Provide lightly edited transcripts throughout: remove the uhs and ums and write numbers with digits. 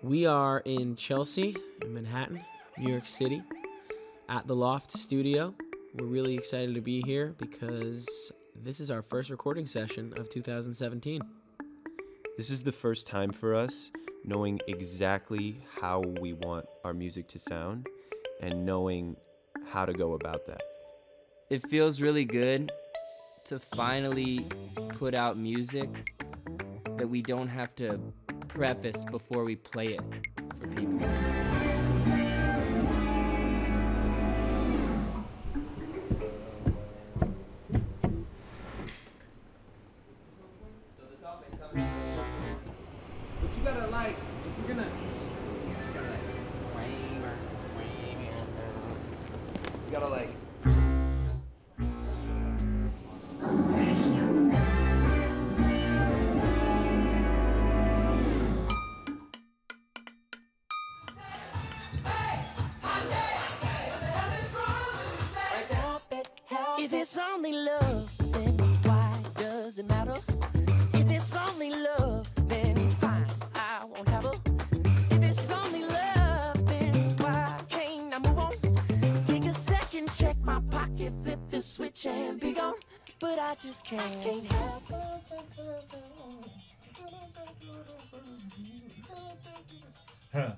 We are in Chelsea, in Manhattan, New York City, at the Loft Studio. We're really excited to be here because this is our first recording session of 2017. This is the first time for us knowing exactly how we want our music to sound and knowing how to go about that. It feels really good to finally put out music that we don't have to preface before we play it for people. So the topic comes, but you gotta like, if you're gonna, it's gotta like, you gotta like. If it's only love, then why does it matter? If it's only love, then fine, I won't have her. If it's only love, then why can't I move on? Take a second, check my pocket, flip the switch and be gone. But I just can't help Huh.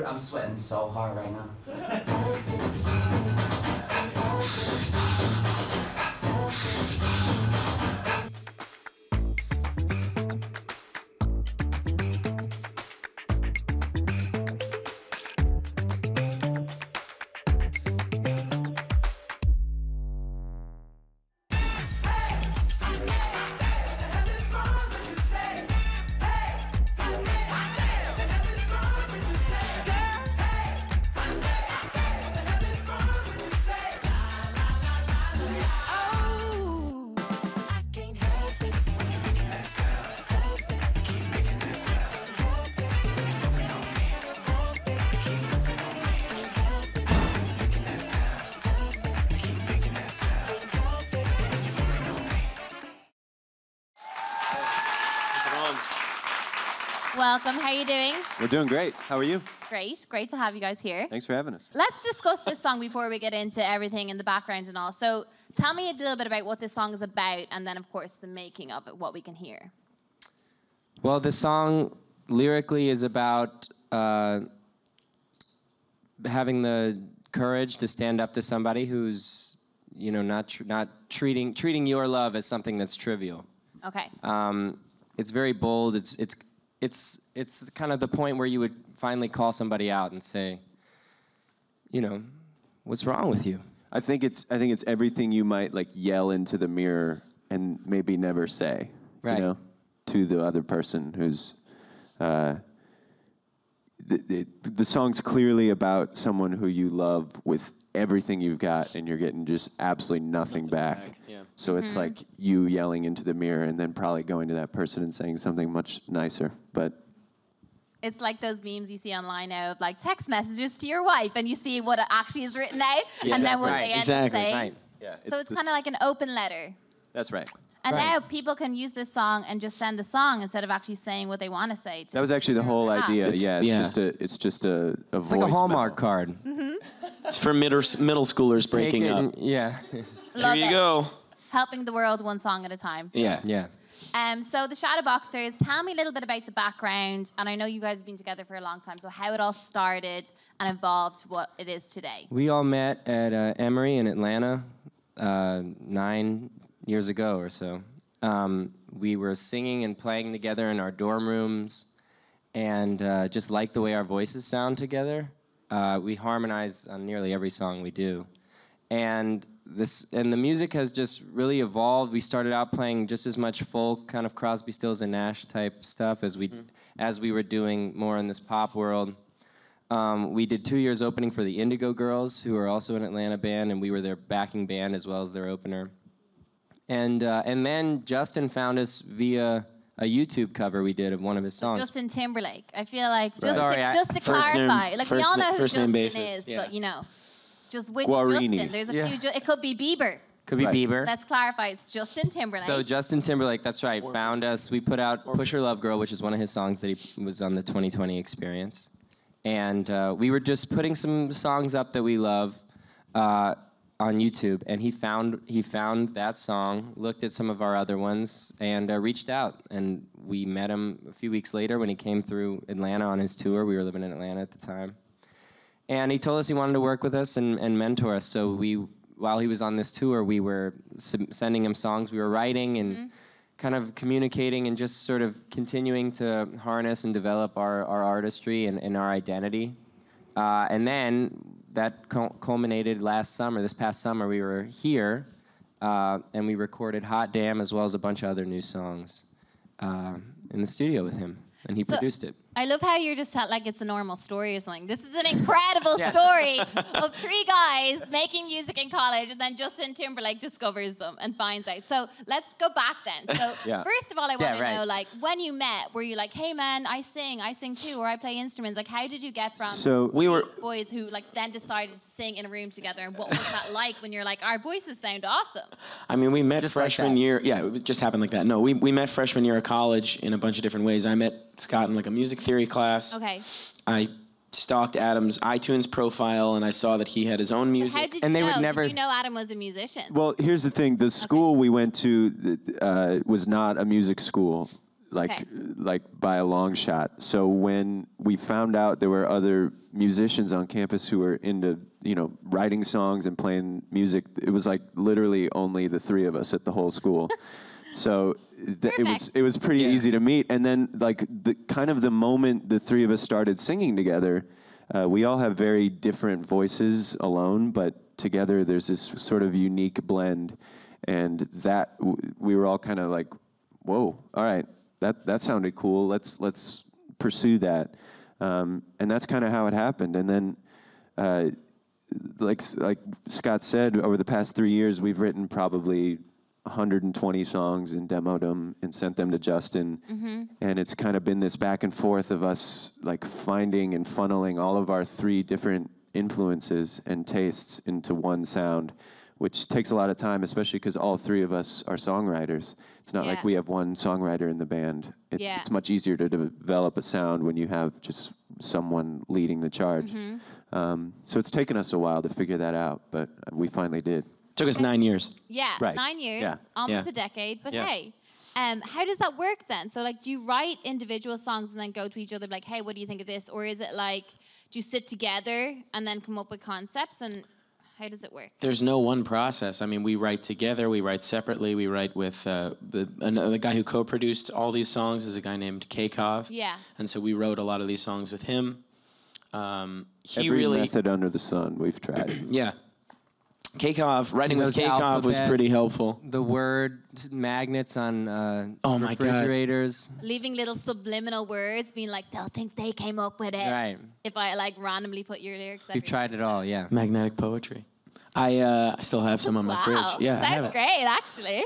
I'm sweating so hard right now. Welcome. How are you doing? We're doing great. How are you? Great. Great to have you guys here. Thanks for having us. Let's discuss this song before we get into everything in the background and all. So tell me a little bit about what this song is about, and then, of course, the making of it, what we can hear. Well, the song lyrically is about having the courage to stand up to somebody who's, you know, not treating your love as something that's trivial. Okay. It's very bold. It's kind of the point where you would finally call somebody out and say, you know, what's wrong with you? I think it's everything you might like yell into the mirror and maybe never say, right, you know, to the other person who's. The song's clearly about someone who you love with everything you've got, and you're getting just absolutely nothing back. Yeah. So it's like you yelling into the mirror and then probably going to that person and saying something much nicer. But it's like those memes you see online now of like text messages to your wife, and you see what it actually is written out, and then what they end up saying. Right. yeah, So it's kind of like an open letter. That's right. And Right. now people can use this song and just send the song instead of actually saying what they want to say. That was actually the whole idea. It's Just a It's like a Hallmark voicemail. card. It's for middle schoolers breaking up. Yeah. Love Here you it. go. Helping the world one song at a time. Yeah. Yeah. So the Shadowboxers, tell me a little bit about the background. And I know you guys have been together for a long time, so how it all started and evolved to what it is today. We all met at Emory in Atlanta 9 years ago or so. We were singing and playing together in our dorm rooms, and just like the way our voices sound together. We harmonize on nearly every song we do. And the music has just really evolved. We started out playing just as much folk, kind of Crosby, Stills and Nash type stuff as we were doing more in this pop world. We did 2 years opening for the Indigo Girls, who are also an Atlanta band, and we were their backing band as well as their opener. And then Justin found us via a YouTube cover we did of one of his songs. Justin Timberlake. I feel like just Sorry, to clarify, like we all know who Justin is, yeah. but you know, just which Guarini. Justin? There's a Yeah. few. It could be Bieber. Could be Bieber. Let's clarify. It's Justin Timberlake. So Justin Timberlake, that's right, found us. We put out Push Her Love Girl, which is one of his songs that he was on the 2020 Experience. And we were just putting some songs up that we love on YouTube, and he found that song, looked at some of our other ones, and reached out. And we met him a few weeks later when he came through Atlanta on his tour. We were living in Atlanta at the time. And he told us he wanted to work with us and mentor us. So while he was on this tour, we were sending him songs we were writing and kind of communicating and just sort of continuing to harness and develop our artistry and our identity. And then that culminated this past summer. We were here, and we recorded Hot Damn as well as a bunch of other new songs in the studio with him, and he produced it. I love how you're just like it's a normal story or something. This is an incredible story of 3 guys making music in college, and then Justin Timberlake discovers them and finds out. So let's go back then. So first of all, I want to know, like, when you met, were you like, hey man, I sing too, or I play instruments? Like, how did you get from boys who like then decided to sing in a room together, and what was that like when you're like, our voices sound awesome? I mean, we met Just freshman like year. Yeah, it just happened like that. No, we met freshman year of college in a bunch of different ways. I met Scott in like a music theory class. Okay. I stalked Adam's iTunes profile, and I saw that he had his own music. How did And you they know? would never- Did you know Adam was a musician? Well, here's the thing. The school we went to was not a music school, like by a long shot. So when we found out there were other musicians on campus who were into, writing songs and playing music, it was like literally only the 3 of us at the whole school. So it was pretty easy to meet. And then like the moment the 3 of us started singing together, we all have very different voices alone, but together there's this sort of unique blend. And that we were all kind of like, whoa, all right, that sounded cool. Let's pursue that. And that's kind of how it happened. And then like Scott said, over the past 3 years, we've written probably 120 songs and demoed them and sent them to Justin. And it's kind of been this back and forth of us like finding and funneling all of our 3 different influences and tastes into one sound, which takes a lot of time, especially because all 3 of us are songwriters. It's not like we have one songwriter in the band. It's much easier to develop a sound when you have just someone leading the charge. So it's taken us a while to figure that out, but we finally did. Took us 9 years. Yeah, Right. 9 years, Yeah. almost a decade. But hey, how does that work then? So like, do you write individual songs and then go to each other like, hey, what do you think of this? Or is it like, do you sit together and then come up with concepts? And how does it work? There's no one process. I mean, we write together, we write separately, we write with the guy who co-produced all these songs is a guy named K-Kov. Yeah. And so we wrote a lot of these songs with him. Every method under the sun we've tried. Yeah. K-Kov, writing with Those K-Kov was alphabet- pretty helpful. The word magnets on Oh my God. refrigerators. Leaving little subliminal words, being like, they'll think they came up with it. Right. If I like randomly put your lyrics. We've tried it all, yeah. Magnetic poetry. I still have some on my Wow, fridge. Yeah, I have sounds it. great, actually.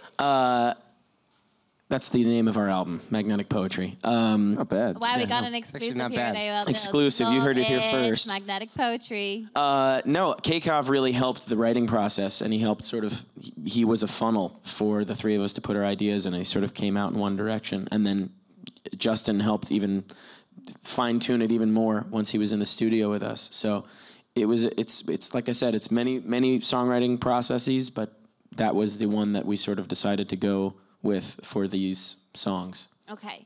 That's the name of our album, Magnetic Poetry. Not bad. Wow, we got no, an it's actually exclusive not here bad. today. Well, Exclusive, you heard it here love first. Magnetic poetry. No, K-Kov really helped the writing process, and he helped he was a funnel for the 3 of us to put our ideas in, and he sort of came out in one direction. And then Justin helped even fine-tune it even more once he was in the studio with us. So it's like I said, it's many songwriting processes, but that was the one that we sort of decided to go with for these songs. Okay.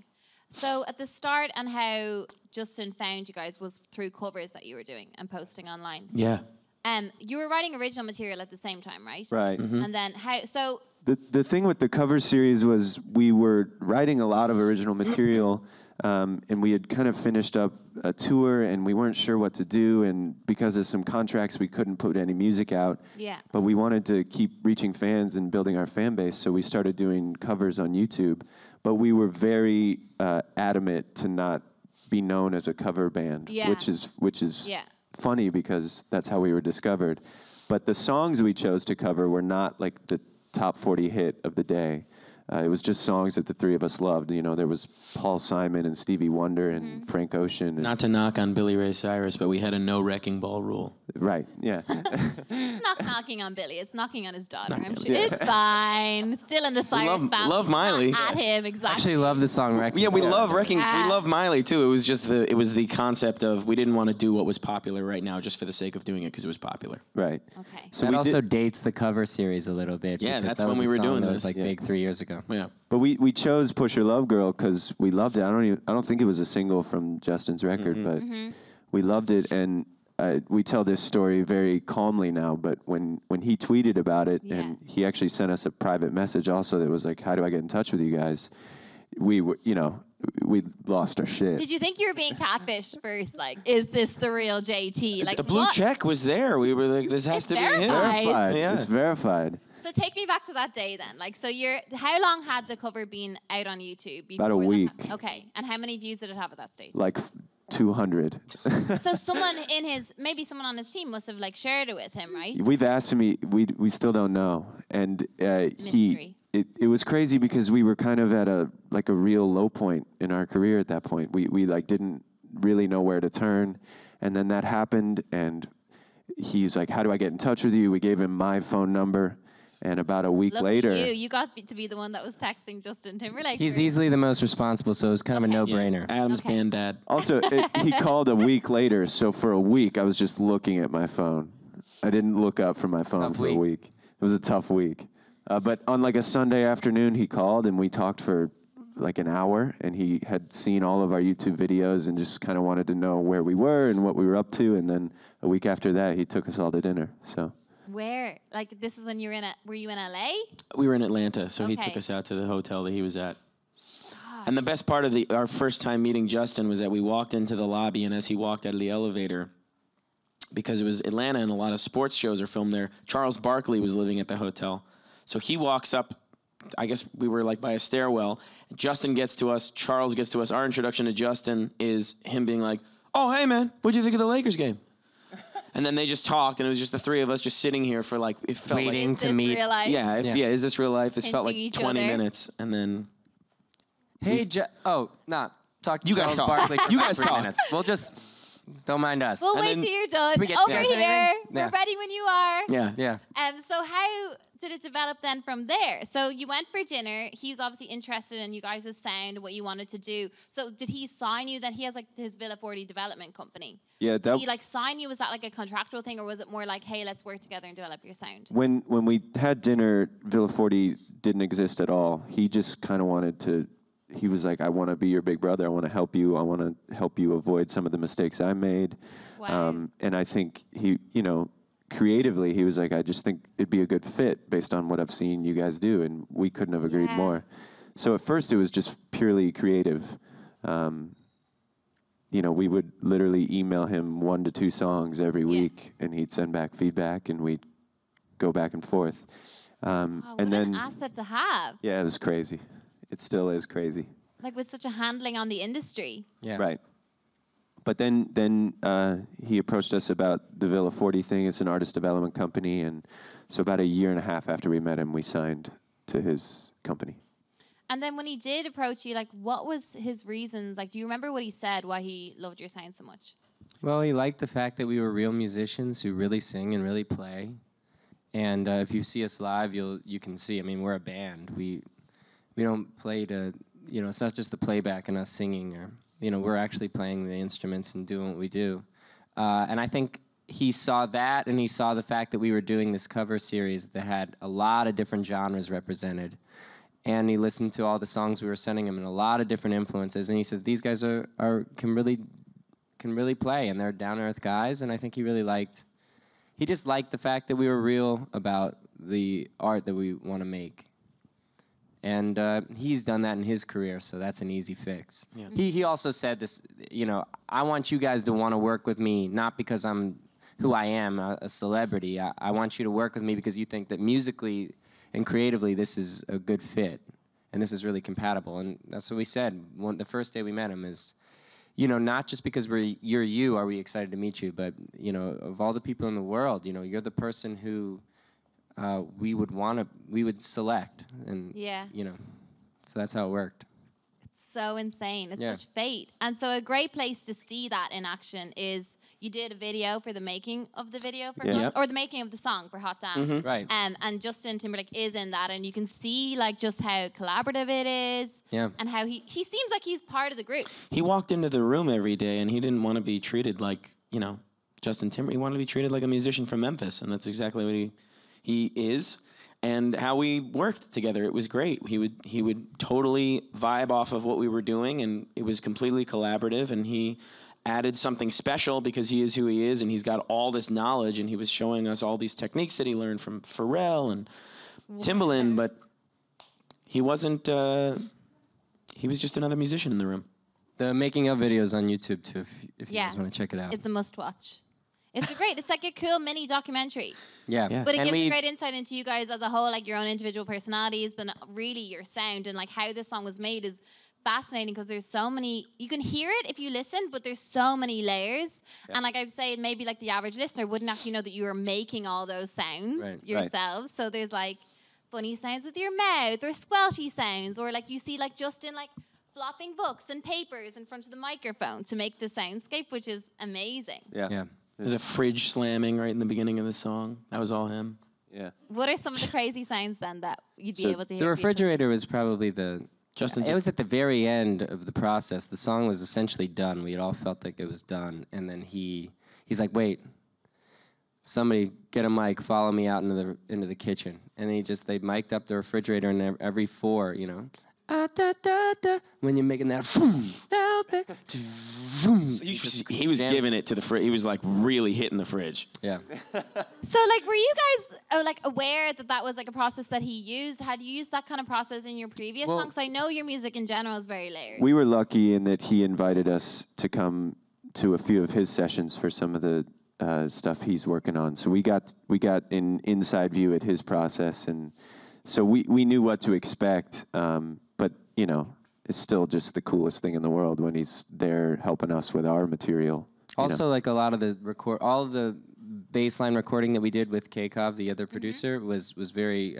So at the start and how Justin found you guys was through covers that you were doing and posting online. Yeah. You were writing original material at the same time, right? Right. And then so The thing with the cover series was we were writing a lot of original material, and we had kind of finished up a tour, and we weren't sure what to do, and because of some contracts, we couldn't put any music out. Yeah. But we wanted to keep reaching fans and building our fan base, so we started doing covers on YouTube. But we were very adamant to not be known as a cover band, which is funny because that's how we were discovered. But the songs we chose to cover were not like the top 40 hit of the day. It was just songs that the three of us loved. You know, there was Paul Simon and Stevie Wonder and Frank Ocean. And Not to knock on Billy Ray Cyrus, but we had a no wrecking ball rule. Right, yeah. It's not knocking on Billy. It's knocking on his daughter. I'm knocking sure. on It's fine. Still in the Cyrus family. Love Miley. Not at him, exactly. Actually, love the song Wrecking Yeah, we Ball. love wrecking. We love Miley too. It was just the concept of we didn't want to do what was popular right now just for the sake of doing it because it was popular. Right. Okay. So that we also did, dates the cover series a little bit. Yeah, because that's that when was we a were song doing that this. was like Yeah. big 3 years ago. Yeah. but we chose Push Your Love Girl because we loved it. I don't think it was a single from Justin's record, but we loved it. And we tell this story very calmly now, but when he tweeted about it, and he actually sent us a private message also that was like, how do I get in touch with you guys? We were, we lost our shit. Did you think you were being catfished first? Like, is this the real JT? Like The blue check was there. We were like, this has It's to be him. verified. Verified. Yeah. It's verified. So take me back to that day then. Like, so how long had the cover been out on YouTube? About a before that week. Okay. And how many views did it have at that stage? Like 200. So maybe someone on his team must have like shared it with him, right? We've asked him. We still don't know. And Mystery. it was crazy because we were kind of at a real low point in our career at that point. We like didn't really know where to turn, and then that happened. And he's like, "How do I get in touch with you?" We gave him my phone number, and about a week Look later, at you got to be the one that was texting Justin Timberlake. He's for- easily the most responsible, so it was kind of a no-brainer. Adam's Okay. band dad. also he called a week later. So for a week, I was just looking at my phone. I didn't look up from my phone Tough for a week. week. It was a tough week. But on like a Sunday afternoon, he called and we talked for like an hour, and he had seen all of our YouTube videos and just kind of wanted to know where we were and what we were up to. And then a week after that, he took us all to dinner. So Where? Like, this is when you were you in LA? We were in Atlanta, so he Okay. took us out to the hotel that he was at. And the best part of our first time meeting Justin was that we walked into the lobby, and as he walked out of the elevator, because it was Atlanta and a lot of sports shows are filmed there, Charles Barkley was living at the hotel. So he walks up, I guess we were like by a stairwell. Justin gets to us, Charles gets to us. Our introduction to Justin is him being like, "Oh, hey man, what'd you think of the Lakers game?" And then they just talked, and it was just the three of us just sitting here for like, it felt Waiting like, to This meet. real life? yeah, is this real life? This felt like Pinching each 20 other. minutes, and then Hey, talk to You guys Charles talk. Barkley for You guys 3 talk. minutes. We'll just, don't mind us. We'll And wait then- till you're done. we get Over to here. say anything? We're Yeah. ready when you are. yeah. Yeah. So how did it develop then from there? So you went for dinner. He was obviously interested in you guys' sound, what you wanted to do. So did he sign you? Then he has like his Villa 40 development company. yeah, Did that he like sign you? Was that like a contractual thing, or was it more like, hey, let's work together and develop your sound? when we had dinner, Villa 40 didn't exist at all. He just kind of wanted to. He was like, "I want to be your big brother. I want to help you. I want to help you avoid some of the mistakes I made." Wow. And I think he, creatively, he was like, "I just think it'd be a good fit based on what I've seen you guys do," and we couldn't have agreed Yeah. more. So at first, it was just purely creative. We would literally email him 1 to 2 songs every week, and he'd send back feedback, and we'd go back and forth. Oh, what And then, an asset to have. yeah, it was crazy. It still is crazy. Like with such a handling on the industry. Yeah. Right. But then he approached us about the Villa 40 thing. It's an artist development company. And so about a year and a half after we met him, we signed to his company. And then when he did approach you, like, what was his reasons? Like, do you remember what he said, why he loved your sound so much? Well, he liked the fact that we were real musicians who really sing and really play. And if you see us live, you can see. I mean, we're a band. We don't play to, it's not just the playback and us singing, or we're actually playing the instruments and doing what we do. And I think he saw that, and he saw the fact that we were doing this cover series that had a lot of different genres represented. And he listened to all the songs we were sending him and a lot of different influences. And he says, these guys can really play, and they're down-to-earth guys. And I think he just liked the fact that we were real about the art that we want to make. And he's done that in his career, so that's an easy fix. Yeah. He also said this, I want you guys to want to work with me, not because I'm who I am, a celebrity. I want you to work with me because you think that musically and creatively this is a good fit, and this is really compatible. And that's what we said. The first day we met him is, not just because you're you are we excited to meet you, but of all the people in the world, you're the person who we would select, and so that's how it worked. It's so insane. It's Yeah. such fate. And so a great place to see that in action is you did a video for the making of the video for Yeah. or the making of the song for Hot Damn. Mm-hmm. Right. And Justin Timberlake is in that, and you can see like just how collaborative it is. Yeah. And how he seems like he's part of the group. He walked into the room every day, and he didn't want to be treated like, Justin Timberlake. He wanted to be treated like a musician from Memphis, and that's exactly what he is. And how we worked together, it was great. He would totally vibe off of what we were doing, and it was completely collaborative, and he added something special because he is who he is, and he's got all this knowledge, and he was showing us all these techniques that he learned from Pharrell and Timbaland, but he wasn't, he was just another musician in the room. The making of videos on YouTube too, if you Yeah. guys want to check it out. It's a must watch. It's great. It's like a cool mini documentary. Yeah. But it And gives we- a great insight into you guys as a whole, like your own individual personalities, but really your sound and like how this song was made is fascinating because there's so many, you can hear it if you listen, but there's so many layers. Yeah. And like I've said, maybe like the average listener wouldn't actually know that you were making all those sounds Right. yourselves. So there's like funny sounds with your mouth or squelchy sounds, or like you see like Justin like flopping books and papers in front of the microphone to make the soundscape, which is amazing. Yeah. Yeah. There's a fridge slamming right in the beginning of the song. That was all him. Yeah. What are some of the crazy sounds then that you'd be So able to hear? the refrigerator was probably the. Justin's It was at the very end of the process. The song was essentially done. We had all felt like it was done, and then he's like, "Wait, somebody get a mic, follow me out into the kitchen." And they mic'd up the refrigerator, and every four, ah, da, da, da, when you're making that, he was giving it to the fridge. He was like really hitting the fridge. yeah. So, like, were you guys like aware that that was like a process that he used? Had you used that kind of process in your previous Well- songs? I know your music in general is very layered. We were lucky in that he invited us to come to a few of his sessions for some of the stuff he's working on. So we got an inside view at his process, and so we knew what to expect. But it's still just the coolest thing in the world when he's there helping us with our material. Also, like a lot of the all of the baseline recording that we did with K-Kov, the other producer, was very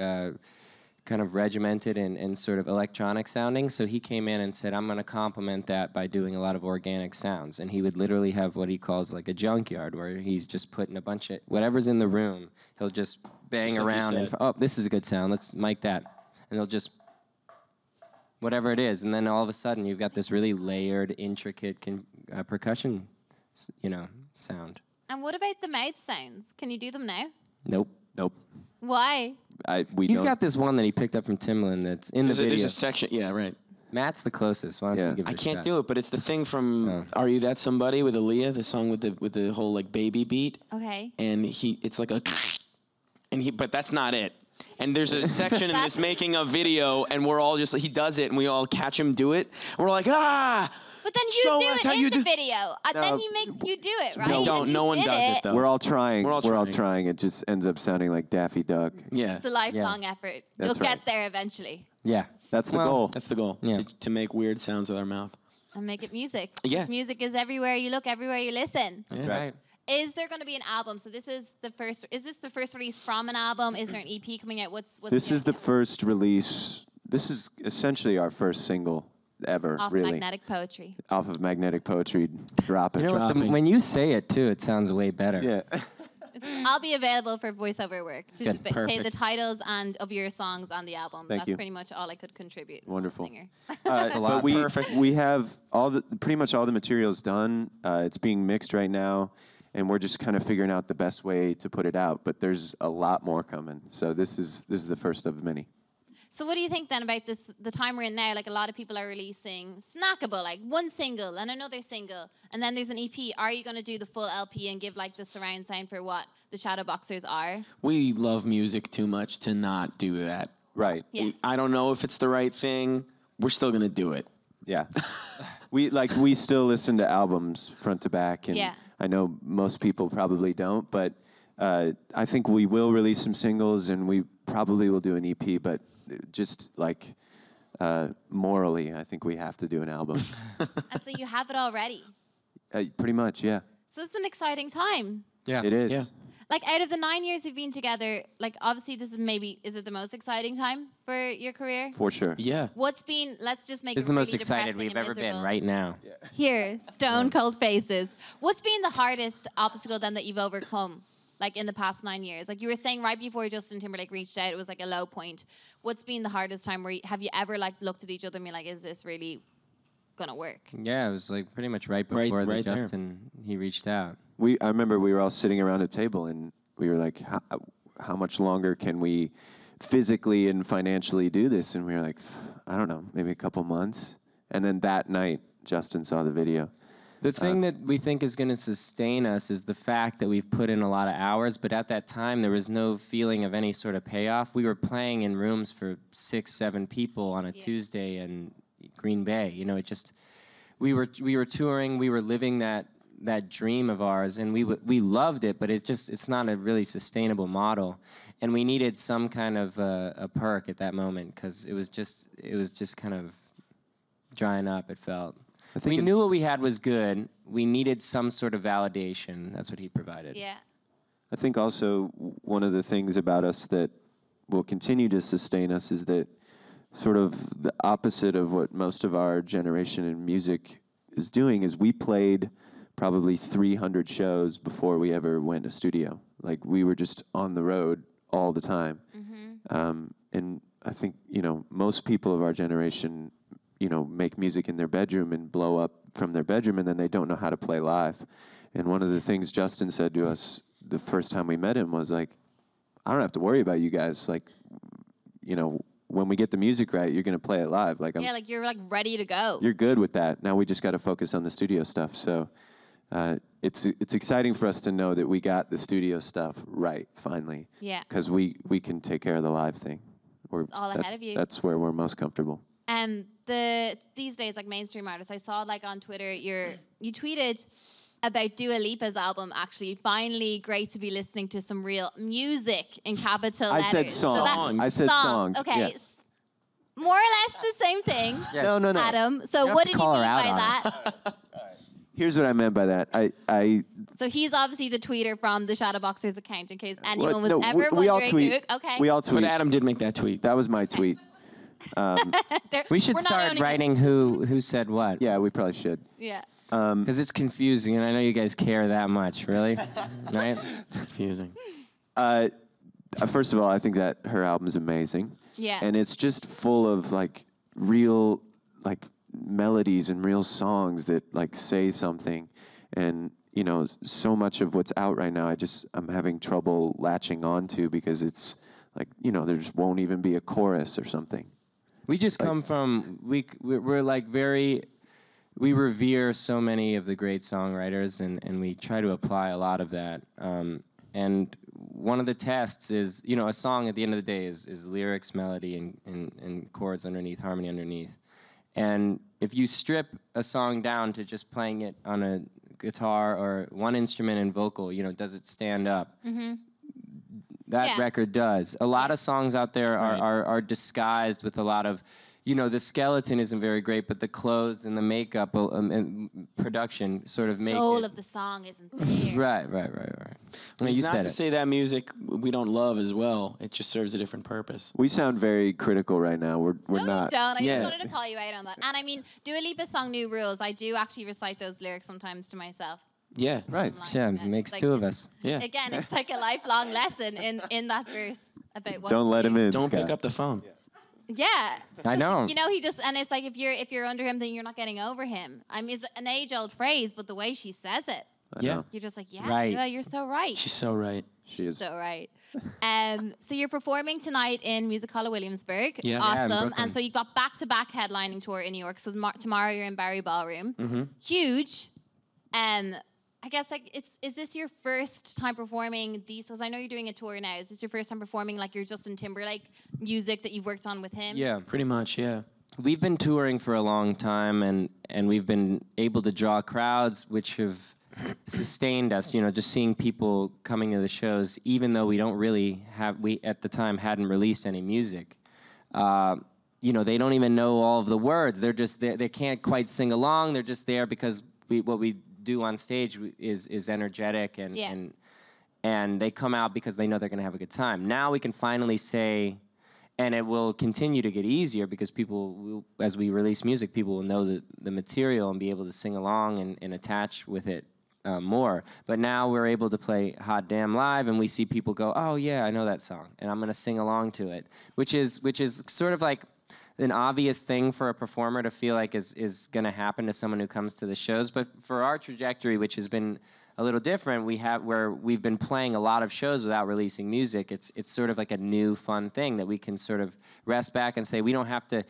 kind of regimented and sort of electronic sounding. So he came in and said, "I'm going to complement that by doing a lot of organic sounds." And he would literally have what he calls like a junkyard, where he's just putting a bunch of whatever's in the room. He'll just bang Just like you around and said. oh, this is a good sound. Let's mic that, and he'll just whatever it is, and then all of a sudden you've got this really layered, intricate percussion, sound. And what about the mouth sounds? Can you do them now? Nope. Nope. Why? He's don't. got this one that he picked up from Timbaland that's in the video. There's a section. Yeah, right. Matt's the closest. Why don't Yeah. you give it I a can't shot? do it, but it's the thing from Oh. "Are You That Somebody" with Aaliyah, the song with the whole like baby beat, Okay. and it's like a, but that's not it. And there's a section in this making of video, and we're all just he does it, and we all catch him do it, and we're like But then you Show do us it how in you the do- video. Then he makes you do it, right? We And don't. you No one did does it though. We're all trying. We're all trying. It just ends up sounding like Daffy Duck. Yeah, It's a lifelong effort. That's You'll right. get there eventually. Yeah. That's the Well, goal. that's the goal. Yeah. To make weird sounds with our mouth. And make it music. Yeah. Music is everywhere you look, everywhere you listen. That's Yeah. right. Is there going to be an album? So this is the first. Is this the first release from an album? Is there an EP coming out? What's This is the first release. This is essentially our first single ever, off really. Magnetic Poetry? Off of Magnetic Poetry. Drop it. You know what? Dropping. When you say it too, it sounds way better. Yeah. I'll be available for voiceover work to Good, say the perfect. titles and of your songs on the album. Thank That's you. pretty much all I could contribute. Wonderful. Singer. a lot. But we Perfect. we have pretty much all the materials done. It's being mixed right now, and we're just kind of figuring out the best way to put it out. But there's a lot more coming. So this is the first of many. So what do you think then about this? The time we're in now, like a lot of people are releasing snackable, like one single and another single, and then there's an EP. Are you going to do the full LP and give like the surround sound for what the Shadowboxers are? We love music too much to not do that. Right. Yeah. I don't know if it's the right thing. We're still gonna do it. Yeah. we still listen to albums front to back, and Yeah. I know most people probably don't, but I think we will release some singles, and we probably will do an EP. But just like morally, I think we have to do an album. And so you have it already. Pretty much, yeah. So it's an exciting time. Yeah. It is. Yeah. Like out of the 9 years you've been together, like obviously this is it the most exciting time for your career? For sure. Yeah. What's been, let's just make This it is the most really excited depressing we've and ever been miserable. right now. Here, stone cold faces. What's been the hardest obstacle then that you've overcome, like in the past 9 years? Like you were saying right before Justin Timberlake reached out, it was like a low point. What's been the hardest time where have you ever like looked at each other and been like, is this really gonna work? Yeah, it was like pretty much right Right- before right there. Justin, he reached out. I remember we were all sitting around a table and we were like, how much longer can we physically and financially do this? And we were like, I don't know, maybe a couple months. And then that night, Justin saw the video. The thing that we think is going to sustain us is the fact that we've put in a lot of hours, but at that time there was no feeling of any sort of payoff. We were playing in rooms for 6, 7 people on a Tuesday in Green Bay. You know, it just we were touring, we were living that dream of ours, and we loved it, but it's not a really sustainable model, and we needed some kind of a perk at that moment because it was just kind of drying up. It felt. We knew what we had was good. We needed some sort of validation. That's what he provided. Yeah. I think also one of the things about us that will continue to sustain us is that sort of the opposite of what most of our generation in music is doing is we played probably 300 shows before we ever went to studio. Like we were just on the road all the time. And I think, most people of our generation, make music in their bedroom and blow up from their bedroom, and then they don't know how to play live. And one of the things Justin said to us the first time we met him was like, I don't have to worry about you guys. Like, when we get the music right, you're going to play it live. Like, like you're like ready to go. You're good with that. Now we just got to focus on the studio stuff. So it's exciting for us to know that we got the studio stuff right finally. Yeah. Because we can take care of the live thing. All ahead of you. That's where we're most comfortable. These days, like mainstream artists, I saw like on Twitter, you tweeted about Dua Lipa's album. Actually, finally, great to be listening to some real music in capital letters. I said songs. So I said songs. Okay, Yeah. More or less the same thing. No. Adam. So have what to did you call mean her out by on that? Here's what I meant by that. So he's obviously the tweeter from the Shadowboxers account, in case anyone was no, ever we wondering. all tweet. Okay. We all tweet. But Adam did make that tweet. That was my tweet. We should We're not start owning it. writing who said what. Yeah, we probably should. Yeah. Because it's confusing, and I know you guys care that much, really. Right? It's confusing. First of all, I think that her album is amazing. Yeah. And it's just full of like real like melodies and real songs that like say something. And so much of what's out right now, I'm having trouble latching onto because it's like, there just won't even be a chorus or something. We just come from, we're like we revere so many of the great songwriters, and we try to apply a lot of that. And one of the tests is, a song at the end of the day is lyrics, melody, and chords underneath, harmony underneath. And if you strip a song down to just playing it on a guitar or one instrument and vocal, does it stand up? Mm-hmm. That record does. A lot of songs out there are disguised with a lot of, the skeleton isn't very great, but the clothes and the makeup and production sort of make Soul it. of the song isn't there. Right. Which You is not said to it. say that music we don't love as well. It just serves a different purpose. We sound very critical right now. We're No, not. you don't. I Yeah. just wanted to call you out on that. And I mean, Dua Lipa's song New Rules, I do actually recite those lyrics sometimes to myself. Yeah. Right. Like, Yeah, and makes like, two of us. Yeah. Again, it's like a lifelong lesson in that verse about what Don't let him in. Don't Scott. pick up the phone. Yeah. I know. He just, and it's like if you're under him, then you're not getting over him. I mean, it's an age-old phrase, but the way she says it, I Yeah. know. you're just like, yeah, Right. yeah, you're so right. She's so right. She is. So right. So you're performing tonight in Music Hall of Williamsburg. Yeah. Yeah, in Awesome. Brooklyn. And so you've got back-to-back headlining tour in New York. So tomorrow you're in Barry Ballroom. Mm-hmm. Huge. I guess is this your first time performing these? Because I know you're doing a tour now. Is this your first time performing like your Justin Timberlake music that you've worked on with him? Yeah. Pretty much, yeah. We've been touring for a long time, and we've been able to draw crowds which have sustained us, just seeing people coming to the shows, even though we don't really we at the time hadn't released any music. they don't even know all of the words. They're just there. They can't quite sing along. They're just there because what we do on stage is energetic and they come out because they know they're going to have a good time. Now we can finally say, and it will continue to get easier because as we release music, people will know the material and be able to sing along and attach with it more. But now we're able to play Hot Damn live, and we see people go, oh yeah, I know that song, and I'm going to sing along to it, which is sort of like an obvious thing for a performer to feel like is going to happen to someone who comes to the shows. But for our trajectory, which has been a little different, we've been playing a lot of shows without releasing music. It's sort of like a new fun thing that we can sort of rest back and say we don't have to,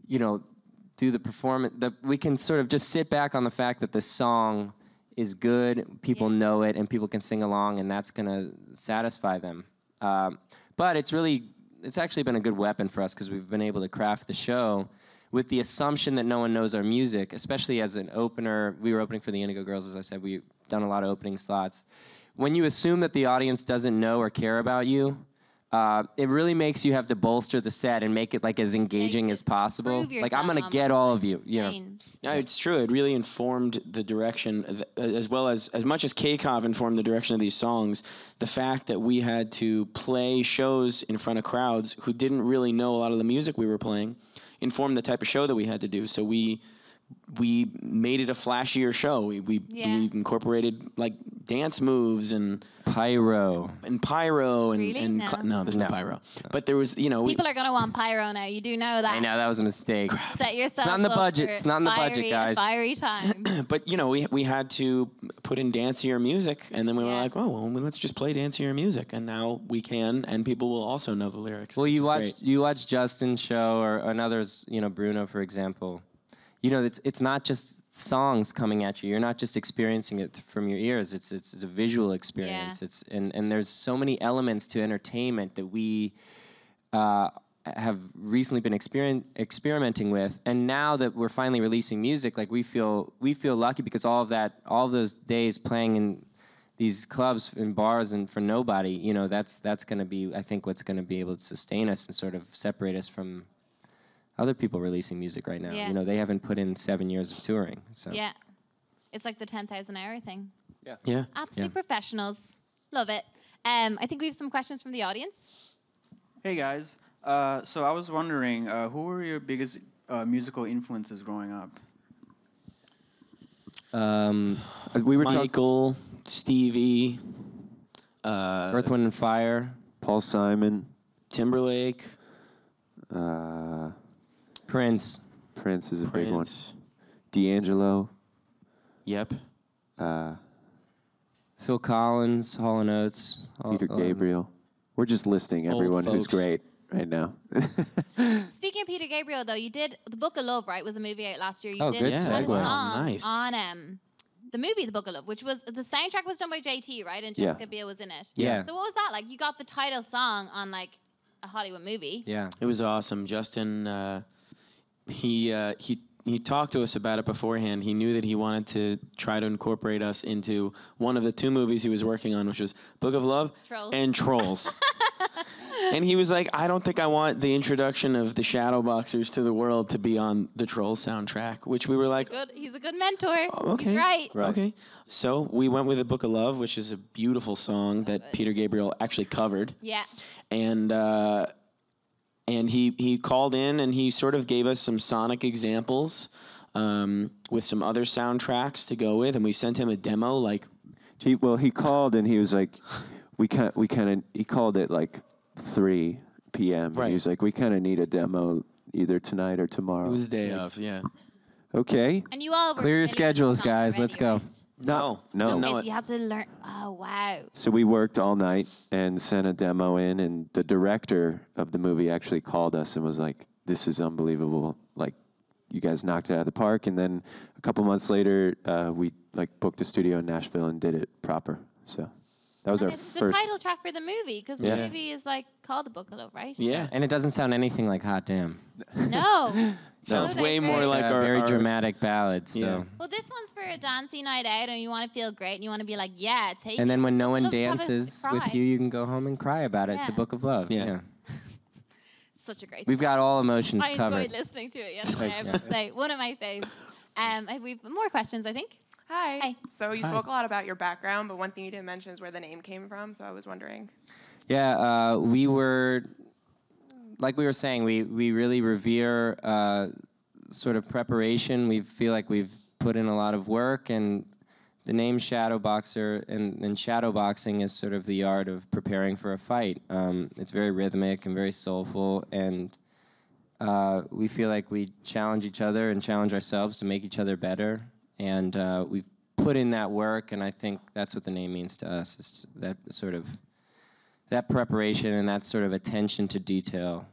do the performance. We can sort of just sit back on the fact that the song is good, people know it, and people can sing along, and that's going to satisfy them. But it's actually been a good weapon for us because we've been able to craft the show with the assumption that no one knows our music, especially as an opener. We were opening for the Indigo Girls, as I said. We've done a lot of opening slots. When you assume that the audience doesn't know or care about you, it really makes you have to bolster the set and make it like as engaging as possible. Like, I'm going to get all of you. No, it's true. It really informed the direction, as well as much as K-Kov informed the direction of these songs, the fact that we had to play shows in front of crowds who didn't really know a lot of the music we were playing informed the type of show that we had to do. So we made it a flashier show. We incorporated like dance moves and pyro and Really? No, there's no pyro. But there was, people are gonna want pyro now. You do know that. I know that was a mistake. Set yourself. It's not in the up budget. for It's not in the budget, guys. Fiery time. But we had to put in dancier music, and then we were like, oh well, let's just play dancier music, and now we can, and people will also know the lyrics. Well, you watch Justin's show or another's, Bruno, for example. It's not just songs coming at you. You're not just experiencing it from your ears. It's a visual experience. Yeah. And there's so many elements to entertainment that we have recently been experimenting with. And now that we're finally releasing music, like we feel lucky because all of those days playing in these clubs and bars and for nobody, that's going to be, I think, what's going to be able to sustain us and sort of separate us from other people releasing music right now. Yeah. They haven't put in 7 years of touring. So Yeah. It's like the 10,000 hour thing. Yeah. Absolute professionals. Love it. I think we have some questions from the audience. Hey guys. So I was wondering, who were your biggest musical influences growing up? we were Michael, Stevie, Earth, Wind and Fire, Paul Simon, Timberlake, Prince. Prince is a big one. D'Angelo. Yep. Phil Collins, Hall & Oates. Peter Gabriel. We're just listing everyone who's great right now. Speaking of Peter Gabriel, though, you did The Book of Love, right? Was a movie out last year. You did good segue. Nice. On the movie The Book of Love, which was the soundtrack was done by JT, right? And Jessica Biel was in it. Yeah. So what was that like? You got the title song on like a Hollywood movie. Yeah. It was awesome. Justin, he talked to us about it beforehand. He knew that he wanted to try to incorporate us into one of the two movies he was working on, which was Book of Love and Trolls. And he was like, I don't think I want the introduction of the Shadowboxers to the world to be on the Trolls soundtrack, which we were like, He's a good mentor. Okay. Right. Okay. So we went with The Book of Love, which is a beautiful song that Peter Gabriel actually covered. Yeah. And he called in and he sort of gave us some sonic examples with some other soundtracks to go with, and we sent him a demo. Like, He called and he was like, he called it like 3 p.m. Right. And he was like, we kind of need a demo either tonight or tomorrow. it was day of, yeah. Okay. And you all were Clear your familiar with the schedules, song guys. already, Let's go. right? No. Didn't know Okay, so it. you have to learn. Oh, wow. So we worked all night and sent a demo in, and the director of the movie actually called us and was like, this is unbelievable. Like, you guys knocked it out of the park. And then a couple months later, we booked a studio in Nashville and did it proper. So that was And our it's the first. title track for the movie, because the movie is like called The Book of Love, right? Yeah. And it doesn't sound anything like Hot Damn. No. Sounds No, way they more say. like our very dramatic ballad. So. Yeah. Well, this one's for a dancey night out, and you want to feel great, and you want to be like, yeah, take it. And then when no one Book of Love, have a dances cry. with you, you can go home and cry about it. It's a Yeah. Book of Love. Yeah. such a great We've song. got all emotions I covered. enjoyed listening to it yesterday, I have to say. One of my faves. We've more questions, I think. Hi. Hi. So you spoke a lot about your background, but one thing you didn't mention is where the name came from. So I was wondering. Yeah, we were, like we were saying, we really revere sort of preparation. We feel like we've put in a lot of work, and the name Shadowboxer and shadowboxing is sort of the art of preparing for a fight. It's very rhythmic and very soulful, and we feel like we challenge each other and challenge ourselves to make each other better. And we've put in that work, and I think that's what the name means to us, is that sort of, that preparation and that sort of attention to detail.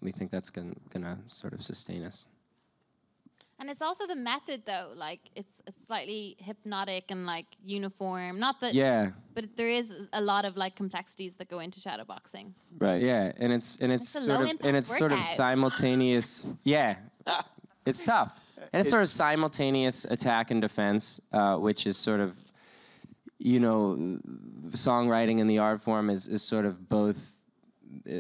We think that's gonna sort of sustain us. And it's also the method, though. Like, it's slightly hypnotic and, like, uniform. Not that... Yeah. But there is a lot of, like, complexities that go into shadowboxing. Right. Yeah, and it's a sort of workout. simultaneous. Yeah, it's tough, and it's sort of simultaneous attack and defense, which is sort of, you know, songwriting in the art form is sort of both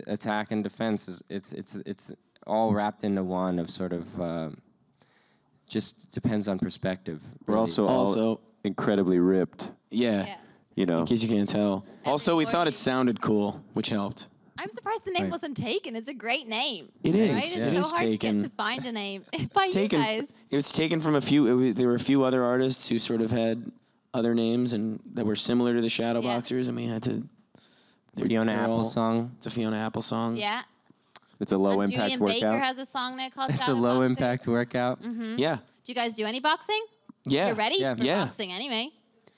attack and defense. It's all wrapped into one of sort of. Just depends on perspective. We're really. also incredibly ripped. Yeah. You know. In case you can't tell. Also, we thought it sounded cool, which helped. I'm surprised the name wasn't taken. It's a great name. It is. Right? It It's is so hard taken. to find a name by It's you taken. guys. It was taken from a few. There were a few other artists who sort of had other names and that were similar to the Shadowboxers, and we had to. Fiona Apple song. It's a Fiona Apple song. Yeah. It's a low impact Julian workout. Baker has a song now called It's a low Shadowboxing. impact workout. Yeah. Do you guys do any boxing? Yeah. You're ready Yeah. for Yeah. boxing anyway.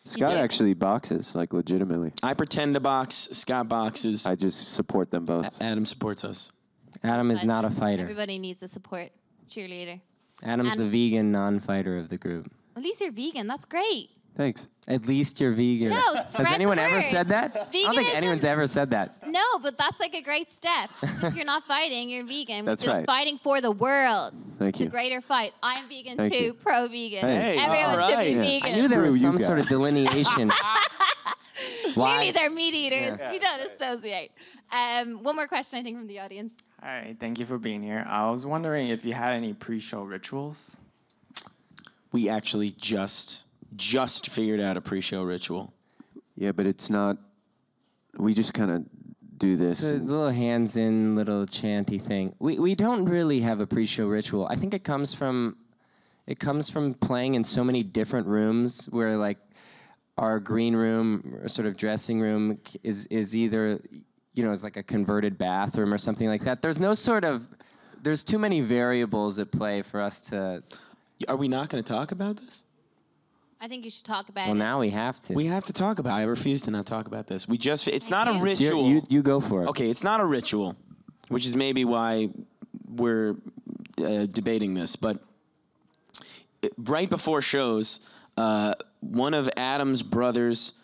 Scott do? actually boxes, like legitimately. I pretend to box. Scott boxes. I just support them both. Adam supports us. Adam is not a fighter. Everybody needs a support cheerleader. Adam's And- the vegan non-fighter of the group. At least you're vegan. That's great. Thanks. At least you're vegan. No, Has spread the anyone ever word. said that? I don't think Veganism- anyone's ever said that. No, but that's like a great step. If you're not fighting, you're vegan. That's which is right. fighting for the world. Thank It's a you. greater fight. I'm vegan Thank too. you. Pro-vegan. Hey. Everyone all should be right. Yeah. vegan. I knew there was Screw you some sort of guys. delineation. Clearly they're meat eaters. You don't associate. One more question, I think, from the audience. Hi, thank you for being here. I was wondering if you had any pre-show rituals. We actually just figured out a pre-show ritual. Yeah, but it's not. We just kind of do this. It's a little hands-in, little chanty thing. We don't really have a pre-show ritual. I think it comes from playing in so many different rooms where, like, our green room or sort of dressing room is either, you know, it's like a converted bathroom or something like that. There's too many variables at play for us to. Are we not going to talk about this? I think you should talk about Well, it. now we have to. We have to talk about it. I refuse to not talk about this. It's not a Thank you. It's your- ritual. you go for it. Okay, it's not a ritual, which is maybe why we're debating this. But right before shows, one of Adam's brother's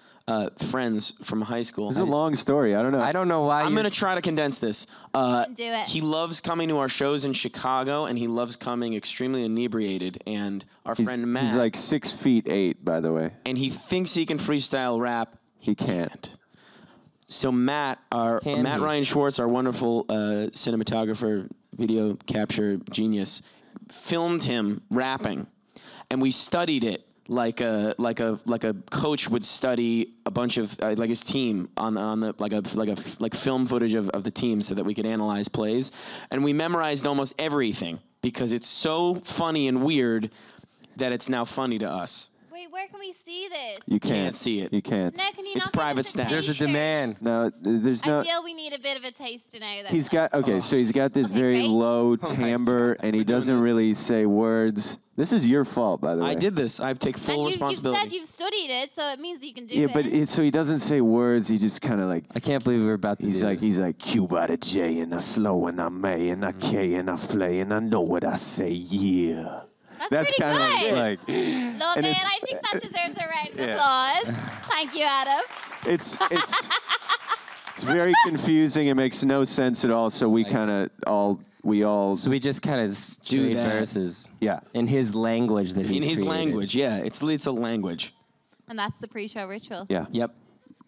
friends from high school. It's a long story. I don't know. I don't know why. I'm going to try to condense this. Do it. He loves coming to our shows in Chicago, and he loves coming extremely inebriated. And our friend Matt. He's like 6'8", by the way. And he thinks he can freestyle rap. He can't. So Matt Can he? Ryan Schwartz, our wonderful cinematographer, video capture genius, filmed him rapping, and we studied it like a coach would study a bunch of like his team on the like film footage of the team so that we could analyze plays, and we memorized almost everything because it's so funny and weird that it's now funny to us. Wait, where can we see this? You Can't can't see it. You can't. No, can you It's not give private us a stash. There's a taster? demand. No, there's no. I feel we need a bit of a taster now. Though. He's got okay. So he's got this Okay, very great. low timbre, and he doesn't really say words. This is your fault, by the way. I did this. I take full and responsibility. You said you've studied it, so it means you can do Yeah, it. but so he doesn't say words. He just kind of like. I can't believe we're about to He's do like this. he's like Q by the J and I slow and I may and I K and I flay and I know what I say. Yeah. That's pretty kind of good. it's like. Love and it. it's- I think that deserves a round of Yeah. applause. Thank you, Adam. It's very confusing. It makes no sense at all. So we kind of all. So we just kind of do that. verses. Yeah. In his language that he's In his created. language, yeah. It's a language. And that's the pre-show ritual. Yeah. Yep.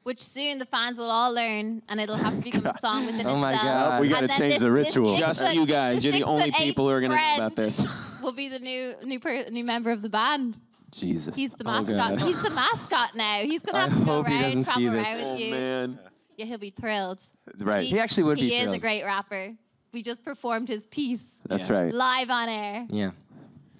which soon the fans will all learn, and it'll have to become a song within Oh my itself. God. We gotta And then change the ritual. Just you guys. You're the only people who are gonna know about this. Will be the new member of the band. Jesus. He's the Oh, mascot. God. He's the mascot now. He's gonna I have to go hope he around, doesn't see travel this. around with Oh you. man. Yeah, he'll be thrilled. Right. He actually would be He is a thrilled. great rapper. We just performed his piece That's Yeah. right. live on air. Yeah.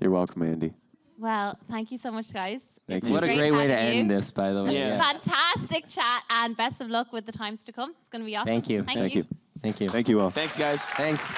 You're welcome, Andy. Well, thank you so much, guys. Thank It's you. What a great great way to having you. end this, by the way. Yeah. Fantastic chat, and best of luck with the times to come. It's going to be awesome. Thank you. Thank Thank you. you. Thank you. Thank you all. Thanks, guys. Thanks.